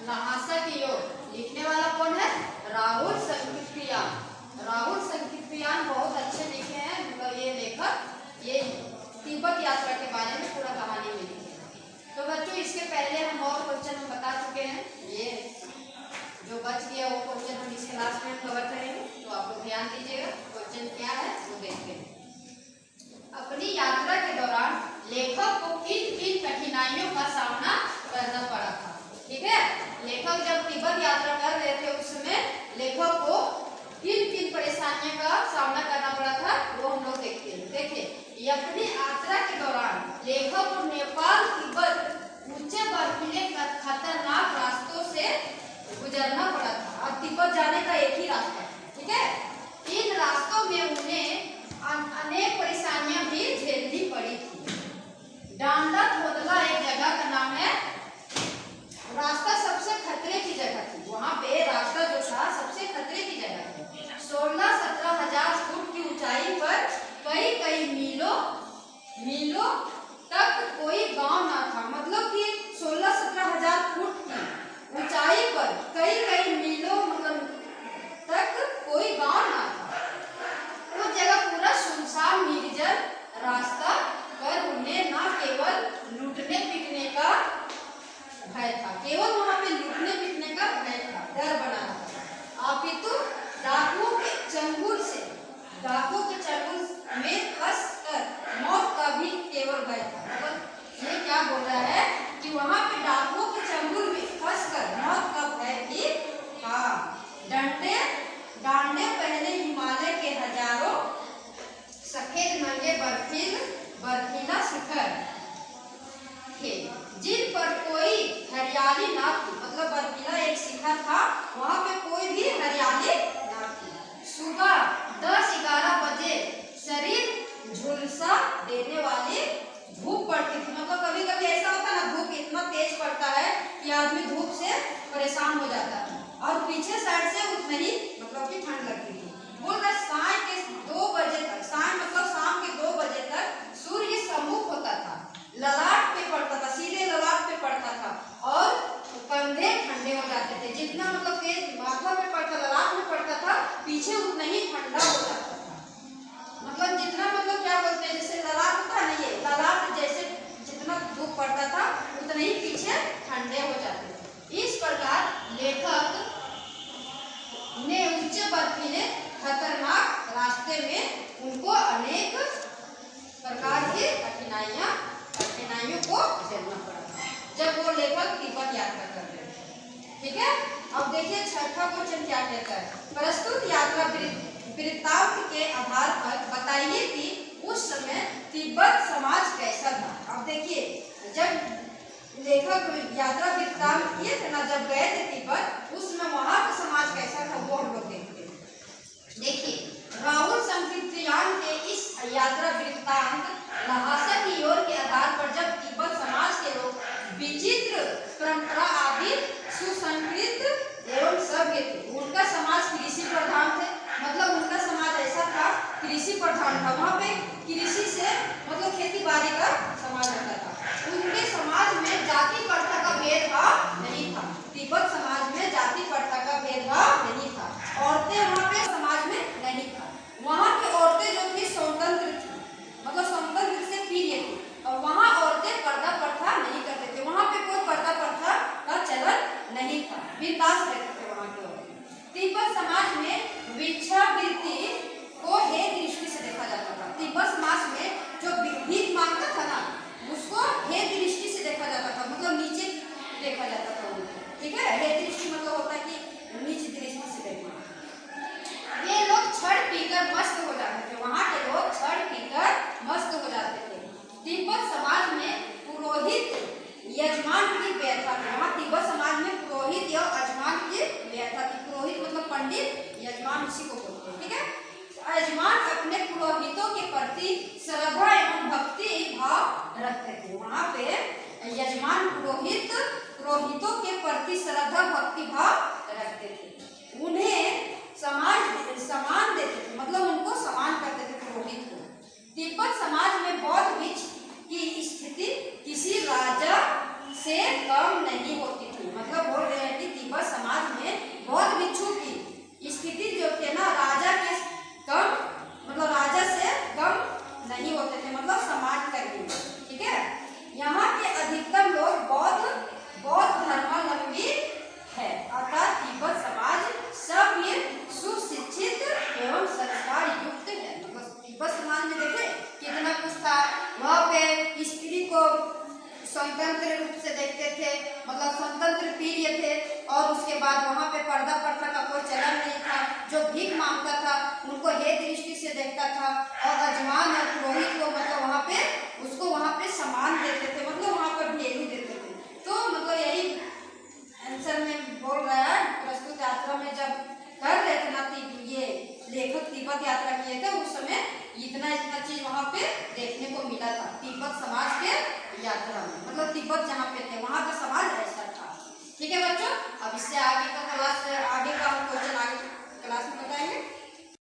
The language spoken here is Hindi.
ल्हासा की ओर। लिखने वाला कौन है? राहुल संकीर्तियान। राहुल संकीर्तियान बहुत अच्छे लिखे हैं, मतलब ये लेखक ये तिब्बत यात्रा के बारे में पूरा कहानी में लिखे हैं। तो बच्चों इसके पहले हम और क्वेश्चन हम बता चुके हैं, ये जो बच गया वो क्वेश्चन हम इस क्लास में कवर करेंगे, तो आप लोग ध्यान दीजिएगा। क्वेश्चन क्या है वो देखते हैं। अपनी यात्रा के दौरान लेखक को किन किन कठिनाइयों का सामना करना पड़ा था? ठीक है, लेखक जब तिब्बत यात्रा कर रहे थे उस समय लेखक को किन किन परेशानियों का सामना करना पड़ा था वो हम लोग देखते हैं। देखिए, अपनी यात्रा के दौरान लेखक को नेपाल तिब्बत ऊंचे बर्फीले खतरनाक रास्तों से गुजरना पड़ा था। और तिब्बत जाने का एक ही रास्ता, ठीक है। इन रास्तों में उन्हें अनेक परेशानियां भी झेलनी पड़ी थी। डांडा थोदला एक जगह का नाम है, रास्ता सबसे खतरे की जगह थी। वहां पे रास्ता जो था सबसे खतरे की जगह थी। 16-17 हजार फुट की ऊंचाई पर कई कई मीलों तक कोई गांव ना था। मतलब कि 16-17 हजार फुट की ऊंचाई पर कई मीलों तक कोई गांव ना था। वो जगह पूरा सुनसान निर्जन रास्ता पर उन्हें न केवल लूटने पीटने का भय था, केवल वहां पे लूटने पीटने का भय था, डर बना था, अपितु डाकुओं के चंगुल में फंस कर मौत का भी केवल भय था। मतलब ये क्या बोल रहा है कि वहां पे डाकुओं के चंगुल में फंस कर मौत का भय भी था। डांडे पहले हिमालय के हजारों सफेद नंगे बर्फीला शिखर थे, जिन पर कोई हरियाली ना थी। मतलब बर्फीला एक शिखर था, वहां पे कोई भी हरियाली ना थी। सुबह 10-11 बजे शरीर झुलसा देने वाली धूप पड़ती थी। मतलब कभी कभी ऐसा होता है ना, धूप इतना तेज पड़ता है कि आदमी धूप से परेशान हो जाता है, और पीछे साइड से उतनी ही मतलब कि ठंड लगती थी। बोल रहा साय के 2 बजे तक, साय मतलब शाम के 2 बजे तक सूर्य सम्मुख होता था, ललाट पे पड़ता था, सीधे ललाट पे पड़ता था, और कंधे ठंडे हो जाते थे। जितना मतलब तेज माथा पे पड़ता, ललाट में पड़ता था, पीछे उतना ही ठंडा हो जाता था। मतलब जितना मतलब क्या बोलते हैं, जैसे ललाट होता है ना, ये ललाट जैसे जितना धूप पड़ता था उतना ही पीछे ठंडे हो जाते थे। इस प्रकार लेखक ने ऊंचे बर्फीले खतरनाक रास्ते में उनको अनेक प्रकार की कठिनाइयों को झेलना पड़ा जब वो लेखक तिब्बत यात्रा कर रहे थे। ठीक है, अब देखिए छठा क्वेश्चन क्या कहता है। प्रस्तुत यात्रा वृत्तांत के आधार पर बताइए कि उस समय तिब्बत समाज कैसा था। अब देखिए, जब लेखक यात्रा वृत्तांत किए थे ना, जब गए थे तिब्बत, उस समय वहां का समाज कैसा था वो हम लोग देखते हैं। देखिए, राहुल संकीर्तियान के इस यात्रा वृत्तांत ल्हासा की ओर के आधार पर जब तिब्बत समाज के लोग विचित्र परंपरा आदि सुसंस्कृत एवं सभ्य थे। उनका समाज कृषि प्रधान थे। मतलब उनका समाज ऐसा था, कृषि प्रधान था। वहाँ पे कृषि से मतलब खेती बाड़ी का समाज रहता था। उनके समाज में जाति प्रथा का भेदभाव नहीं था। तिब्बत समाज में जाति प्रथा का भेदभाव नहीं था। औरतें वहाँ पे समाज में नहीं था। वहाँ की औरतें जो थी स्वतंत्र थी, मतलब स्वतंत्र से प्रिय थी, और वहाँ औरतें पर्दा प्रथा नहीं करते थे। वहाँ पे कोई पर्दा प्रथा का चलन नहीं था, बिंदास रहते थे वहाँ के औरतें। तिब्बत समाज में भिक्षावृत्ति को हे दृष्टि से देखा जाता था। तिब्बत समाज में जो भीख मांगता था ना, उसको हे दृष्टि से देखा जाता था, मतलब नीचे देखा जाता था उनको। ठीक है, हे दृष्टि मतलब होता है कि नीचे दृष्टि से देखना। ये लोग छड़ पीकर मस्त हो जाते थे। वहाँ के लोग छड़ पीकर मस्त हो जाते थे। तिब्बत समाज में पुरोहित यजमान की व्यवस्था थी। वहाँ तिब्बत समाज में पुरोहित या यजमान की व्यवस्था थी। पुरोहित मतलब पंडित, यजमान उसी को बोलते हैं। ठीक है, यजमान अपने पुरोहितों के प्रति श्रद्धा एवं भक्ति भाव रखते थे। वहाँ पे यजमान पुरोहितों के प्रति श्रद्धा भक्ति भाव रखते थे। उन्हें सम्मान देते थे, मतलब उनको सम्मान करते थे पुरोहित को। तिब्बत समाज में बौद्ध भिक्ष की स्थिति किसी राजा से कम नहीं होती थी। मतलब बोल रहे हैं कि मत वही को मतलब वहाँ पे उसको वहाँ पे सम्मान देते थे, मतलब वहाँ पर वैल्यू देते थे। तो मतलब यही आंसर में बोल रहा है, प्रस्तुत यात्रा में जब कर रहे थे ना ये लेखक तिब्बत यात्रा किए थे, उस समय इतना इतना चीज वहाँ पे देखने को मिला था तिब्बत समाज के यात्रा में, मतलब तिब्बत जहाँ पे थे वहाँ का समाज ऐसा था। ठीक है।